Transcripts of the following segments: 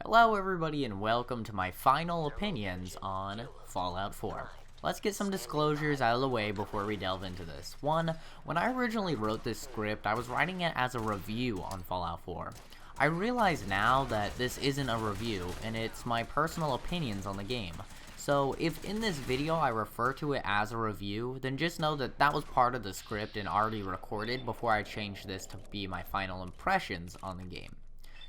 Hello everybody and welcome to my final opinions on Fallout 4. Let's get some disclosures out of the way before we delve into this. One, when I originally wrote this script, I was writing it as a review on Fallout 4. I realize now that this isn't a review, and it's my personal opinions on the game. So if in this video I refer to it as a review, then just know that that was part of the script and already recorded before I changed this to be my final impressions on the game.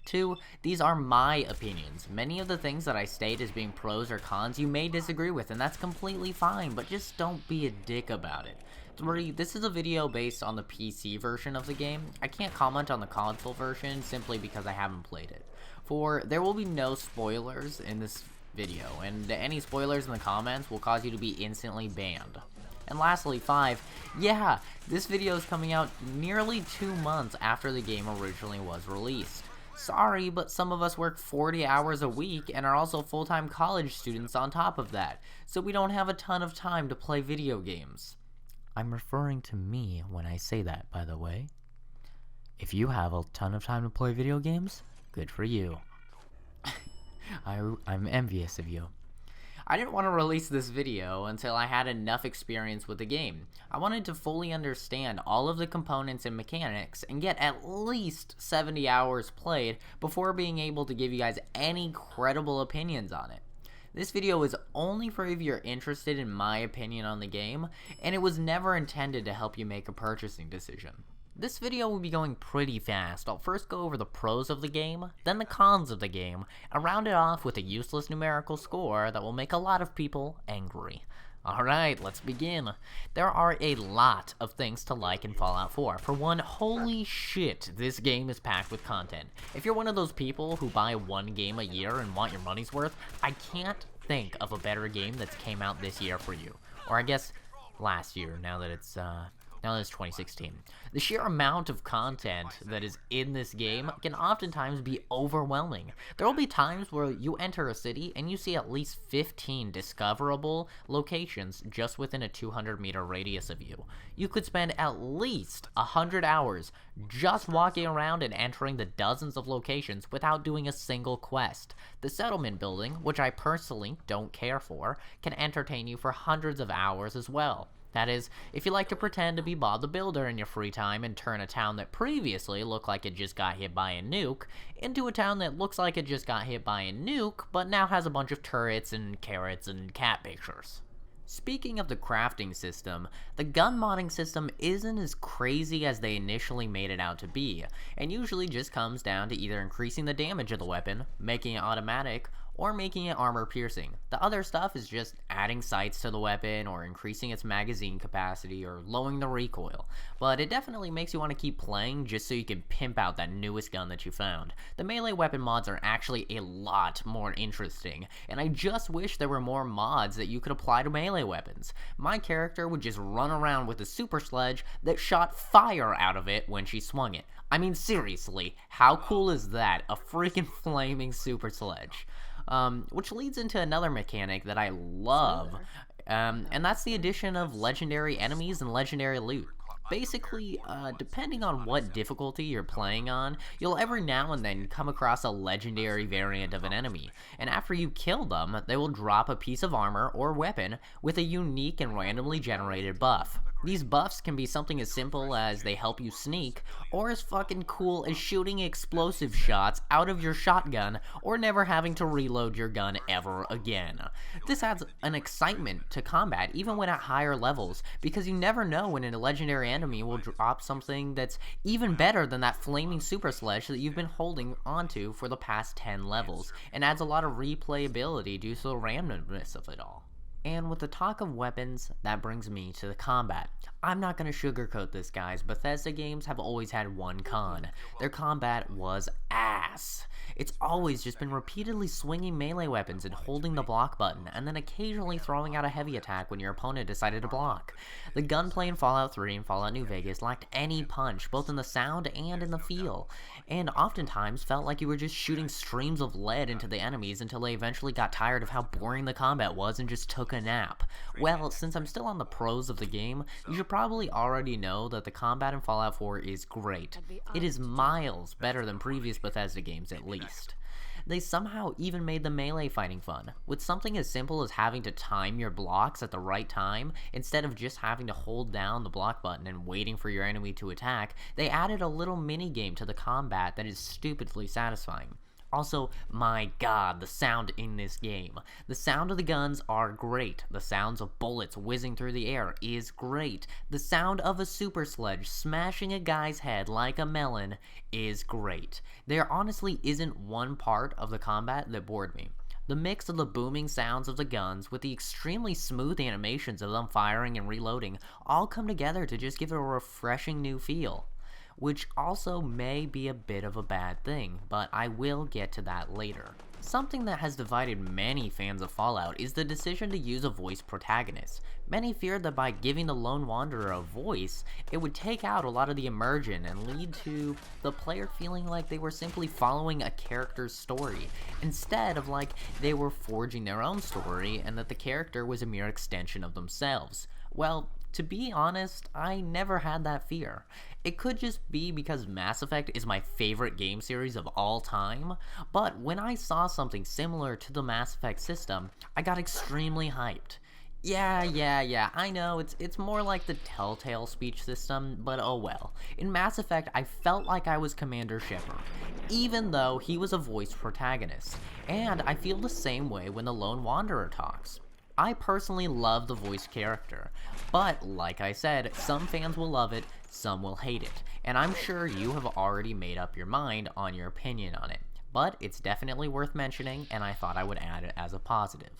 2, these are my opinions. Many of the things that I state as being pros or cons you may disagree with, and that's completely fine, but just don't be a dick about it. 3, this is a video based on the PC version of the game. I can't comment on the console version simply because I haven't played it. 4, there will be no spoilers in this video, and any spoilers in the comments will cause you to be instantly banned. And lastly, 5, yeah, this video is coming out nearly 2 months after the game originally was released. Sorry, but some of us work 40 hours a week and are also full-time college students on top of that, so we don't have a ton of time to play video games. I'm referring to me when I say that, by the way. If you have a ton of time to play video games, good for you. I'm envious of you. I didn't want to release this video until I had enough experience with the game. I wanted to fully understand all of the components and mechanics and get at least 70 hours played before being able to give you guys any credible opinions on it. This video is only for if you're interested in my opinion on the game, and it was never intended to help you make a purchasing decision. This video will be going pretty fast. I'll first go over the pros of the game, then the cons of the game, and round it off with a useless numerical score that will make a lot of people angry. Alright, let's begin. There are a lot of things to like in Fallout 4. For one, holy shit, this game is packed with content. If you're one of those people who buy one game a year and want your money's worth, I can't think of a better game that's came out this year for you. Or I guess last year, now that it's 2016. The sheer amount of content that is in this game can oftentimes be overwhelming. There will be times where you enter a city and you see at least 15 discoverable locations just within a 200-meter radius of you. You could spend at least 100 hours just walking around and entering the dozens of locations without doing a single quest. The settlement building, which I personally don't care for, can entertain you for hundreds of hours as well. That is, if you like to pretend to be Bob the Builder in your free time and turn a town that previously looked like it just got hit by a nuke into a town that looks like it just got hit by a nuke, but now has a bunch of turrets and carrots and cat pictures. Speaking of the crafting system, the gun modding system isn't as crazy as they initially made it out to be, and usually just comes down to either increasing the damage of the weapon, making it automatic, or making it armor piercing. The other stuff is just adding sights to the weapon, or increasing its magazine capacity, or lowering the recoil. But it definitely makes you want to keep playing just so you can pimp out that newest gun that you found. The melee weapon mods are actually a lot more interesting, and I just wish there were more mods that you could apply to melee weapons. My character would just run around with a super sledge that shot fire out of it when she swung it. I mean, seriously, how cool is that? A freaking flaming super sledge. Which leads into another mechanic that I love, and that's the addition of legendary enemies and legendary loot. Basically, depending on what difficulty you're playing on, you'll every now and then come across a legendary variant of an enemy, and after you kill them, they will drop a piece of armor or weapon with a unique and randomly generated buff. These buffs can be something as simple as they help you sneak, or as fucking cool as shooting explosive shots out of your shotgun, or never having to reload your gun ever again. This adds an excitement to combat even when at higher levels, because you never know when a legendary enemy will drop something that's even better than that flaming super sledge that you've been holding onto for the past 10 levels, and adds a lot of replayability due to the randomness of it all. And with the talk of weapons, that brings me to the combat. I'm not going to sugarcoat this, guys. Bethesda games have always had one con. Their combat was ass. It's always just been repeatedly swinging melee weapons and holding the block button, and then occasionally throwing out a heavy attack when your opponent decided to block. The gunplay in Fallout 3 and Fallout New Vegas lacked any punch, both in the sound and in the feel, and oftentimes felt like you were just shooting streams of lead into the enemies until they eventually got tired of how boring the combat was and just took a nap. Well, since I'm still on the pros of the game, you should probably already know that the combat in Fallout 4 is great. It is miles better than previous Bethesda games, at least. They somehow even made the melee fighting fun, with something as simple as having to time your blocks at the right time. Instead of just having to hold down the block button and waiting for your enemy to attack, they added a little mini game to the combat that is stupidly satisfying. Also, my god, the sound in this game. The sound of the guns are great. The sounds of bullets whizzing through the air is great. The sound of a super sledge smashing a guy's head like a melon is great. There honestly isn't one part of the combat that bored me. The mix of the booming sounds of the guns with the extremely smooth animations of them firing and reloading all come together to just give it a refreshing new feel. Which also may be a bit of a bad thing, but I will get to that later. Something that has divided many fans of Fallout is the decision to use a voice protagonist. Many feared that by giving the lone wanderer a voice, it would take out a lot of the immersion and lead to the player feeling like they were simply following a character's story, instead of like they were forging their own story and that the character was a mere extension of themselves. Well, to be honest, I never had that fear. It could just be because Mass Effect is my favorite game series of all time, but when I saw something similar to the Mass Effect system, I got extremely hyped. Yeah, I know, it's more like the Telltale speech system, but oh well. In Mass Effect, I felt like I was Commander Shepard, even though he was a voiced protagonist, and I feel the same way when the Lone Wanderer talks. I personally love the voiced character, but like I said, some fans will love it, some will hate it, and I'm sure you have already made up your mind on your opinion on it, but it's definitely worth mentioning, and I thought I would add it as a positive.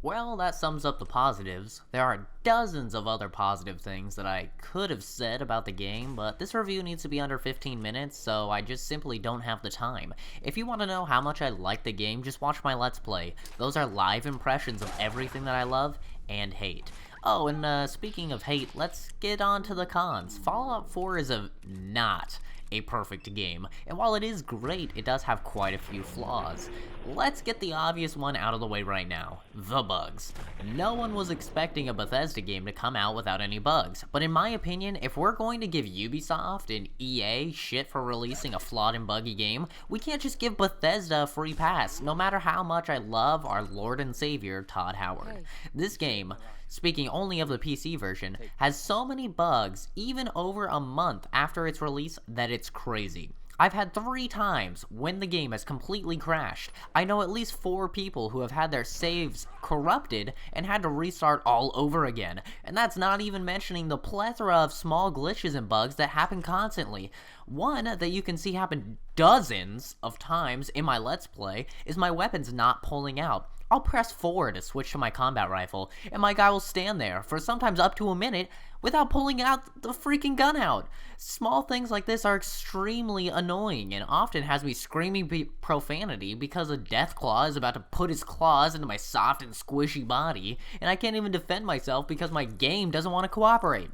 Well, that sums up the positives. There are dozens of other positive things that I could have said about the game, but this review needs to be under 15 minutes, so I just simply don't have the time. If you want to know how much I like the game, just watch my Let's Play. Those are live impressions of everything that I love and hate. Oh, and speaking of hate, let's get on to the cons. Fallout 4 is not a perfect game, and while it is great, it does have quite a few flaws. Let's get the obvious one out of the way right now: the bugs. No one was expecting a Bethesda game to come out without any bugs, but in my opinion, if we're going to give Ubisoft and EA shit for releasing a flawed and buggy game, we can't just give Bethesda a free pass, no matter how much I love our Lord and Savior, Todd Howard. This game, speaking only of the PC version, has so many bugs, even over a month after its release, that it's crazy. I've had 3 times when the game has completely crashed. I know at least 4 people who have had their saves corrupted and had to restart all over again. And that's not even mentioning the plethora of small glitches and bugs that happen constantly. One that you can see happen dozens of times in my Let's Play is my weapons not pulling out. I'll press forward to switch to my combat rifle, and my guy will stand there for sometimes up to a minute without pulling out the freaking gun out. Small things like this are extremely annoying and often has me screaming profanity because a Deathclaw is about to put his claws into my soft and squishy body, and I can't even defend myself because my game doesn't want to cooperate.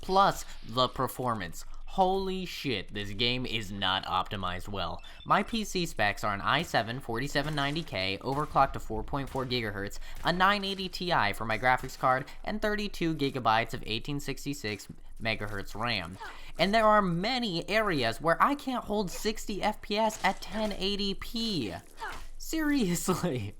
Plus, the performance. Holy shit, this game is not optimized well. My PC specs are an i7-4790K overclocked to 4.4 GHz, a 980 Ti for my graphics card, and 32 GB of 1866 MHz RAM. And there are many areas where I can't hold 60 FPS at 1080p. Seriously.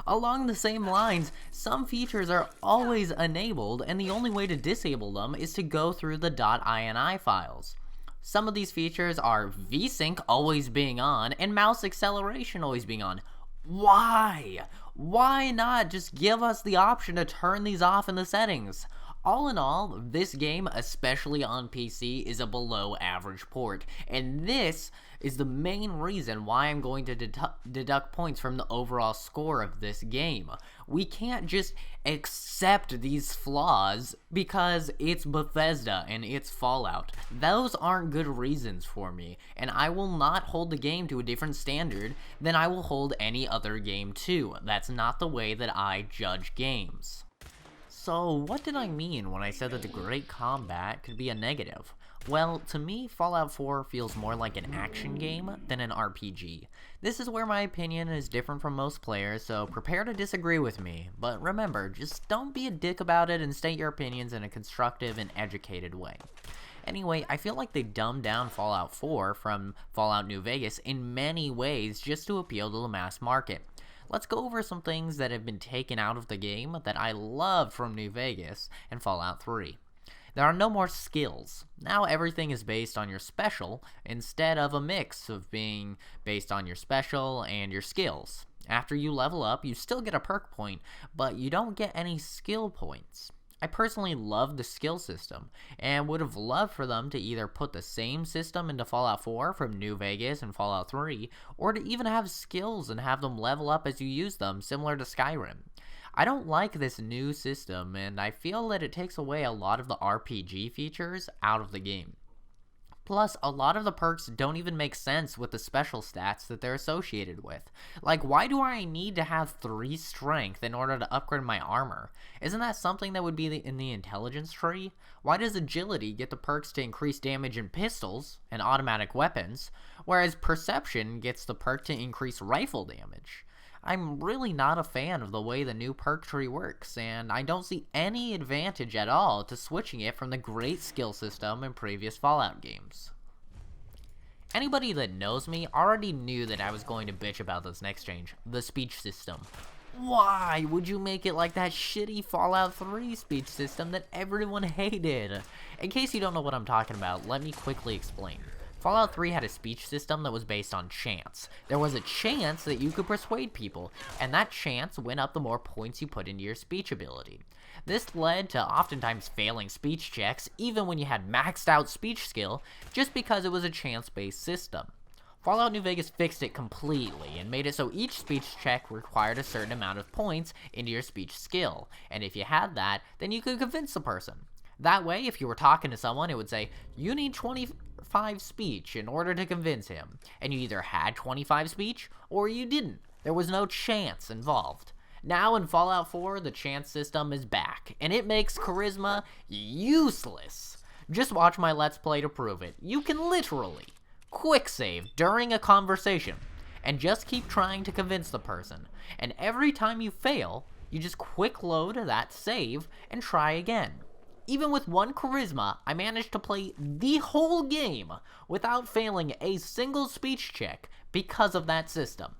Along the same lines, some features are always enabled, and the only way to disable them is to go through the .ini files. Some of these features are VSync always being on, and mouse acceleration always being on. Why? Why not just give us the option to turn these off in the settings? All in all, this game, especially on PC, is a below average port, and this is the main reason why I'm going to deduct points from the overall score of this game. We can't just accept these flaws because it's Bethesda and it's Fallout. Those aren't good reasons for me, and I will not hold the game to a different standard than I will hold any other game to. That's not the way that I judge games. So, what did I mean when I said that the great combat could be a negative? Well, to me, Fallout 4 feels more like an action game than an RPG. This is where my opinion is different from most players, so prepare to disagree with me. But remember, just don't be a dick about it and state your opinions in a constructive and educated way. Anyway, I feel like they dumbed down Fallout 4 from Fallout New Vegas in many ways just to appeal to the mass market. Let's go over some things that have been taken out of the game that I loved from New Vegas and Fallout 3. There are no more skills. Now everything is based on your special instead of a mix of being based on your special and your skills. After you level up, you still get a perk point, but you don't get any skill points. I personally love the skill system, and would have loved for them to either put the same system into Fallout 4 from New Vegas and Fallout 3, or to even have skills and have them level up as you use them, similar to Skyrim. I don't like this new system, and I feel that it takes away a lot of the RPG features out of the game. Plus, a lot of the perks don't even make sense with the special stats that they're associated with. Like, why do I need to have 3 strength in order to upgrade my armor? Isn't that something that would be in the intelligence tree? Why does agility get the perks to increase damage in pistols and automatic weapons, whereas perception gets the perk to increase rifle damage? I'm really not a fan of the way the new perk tree works, and I don't see any advantage at all to switching it from the great skill system in previous Fallout games. Anybody that knows me already knew that I was going to bitch about this next change, the speech system. Why would you make it like that shitty Fallout 3 speech system that everyone hated? In case you don't know what I'm talking about, let me quickly explain. Fallout 3 had a speech system that was based on chance. There was a chance that you could persuade people, and that chance went up the more points you put into your speech ability. This led to oftentimes failing speech checks, even when you had maxed out speech skill, just because it was a chance-based system. Fallout New Vegas fixed it completely, and made it so each speech check required a certain amount of points into your speech skill, and if you had that, then you could convince the person. That way, if you were talking to someone, it would say, you need 25 speech in order to convince him. And you either had 25 speech, or you didn't. There was no chance involved. Now in Fallout 4, the chance system is back, and it makes charisma useless. Just watch my Let's Play to prove it. You can literally quick save during a conversation, and just keep trying to convince the person. And every time you fail, you just quick load that save and try again. Even with 1 charisma, I managed to play the whole game without failing a single speech check because of that system.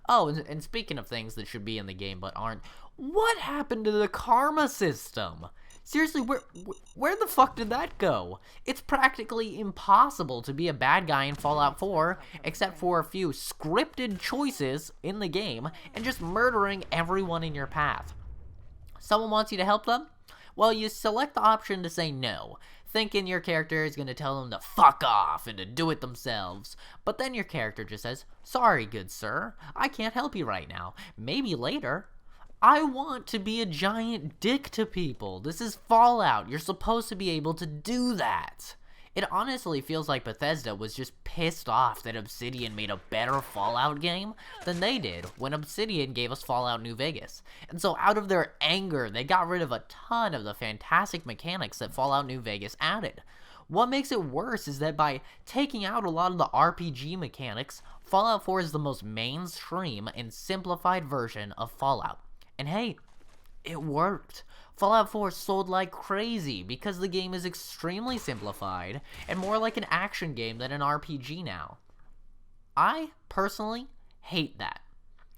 Oh, and speaking of things that should be in the game but aren't, what happened to the karma system? Seriously, where the fuck did that go? It's practically impossible to be a bad guy in Fallout 4, except for a few scripted choices in the game and just murdering everyone in your path. Someone wants you to help them? Well, you select the option to say no, thinking your character is going to tell them to fuck off and to do it themselves. But then your character just says, sorry, good sir, I can't help you right now. Maybe later. I want to be a giant dick to people. This is Fallout. You're supposed to be able to do that. It honestly feels like Bethesda was just pissed off that Obsidian made a better Fallout game than they did when Obsidian gave us Fallout New Vegas. And so out of their anger, they got rid of a ton of the fantastic mechanics that Fallout New Vegas added. What makes it worse is that by taking out a lot of the RPG mechanics, Fallout 4 is the most mainstream and simplified version of Fallout. And hey, it worked. Fallout 4 sold like crazy because the game is extremely simplified and more like an action game than an RPG now. I, personally, hate that.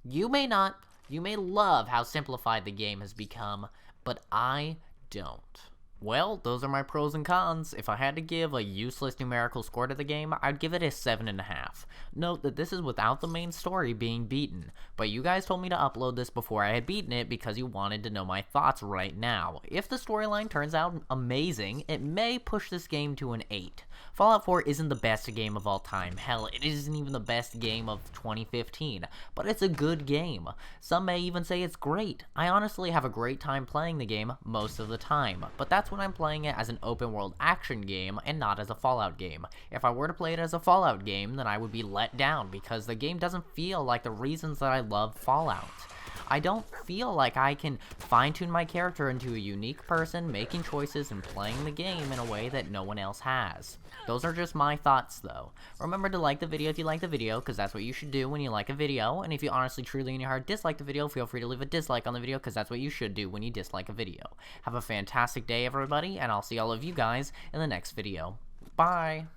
You may not, you may love how simplified the game has become, but I don't. Well, those are my pros and cons. If I had to give a useless numerical score to the game, I'd give it a 7.5. Note that this is without the main story being beaten, but you guys told me to upload this before I had beaten it because you wanted to know my thoughts right now. If the storyline turns out amazing, it may push this game to an 8. Fallout 4 isn't the best game of all time. Hell, it isn't even the best game of 2015, but it's a good game. Some may even say it's great. I honestly have a great time playing the game most of the time, but that's when I'm playing it as an open world action game and not as a Fallout game. If I were to play it as a Fallout game, then I would be let down because the game doesn't feel like the reasons that I love Fallout. I don't feel like I can fine-tune my character into a unique person, making choices and playing the game in a way that no one else has. Those are just my thoughts, though. Remember to like the video if you like the video, because that's what you should do when you like a video, and if you honestly, truly, in your heart dislike the video, feel free to leave a dislike on the video, because that's what you should do when you dislike a video. Have a fantastic day, everybody, and I'll see all of you guys in the next video. Bye!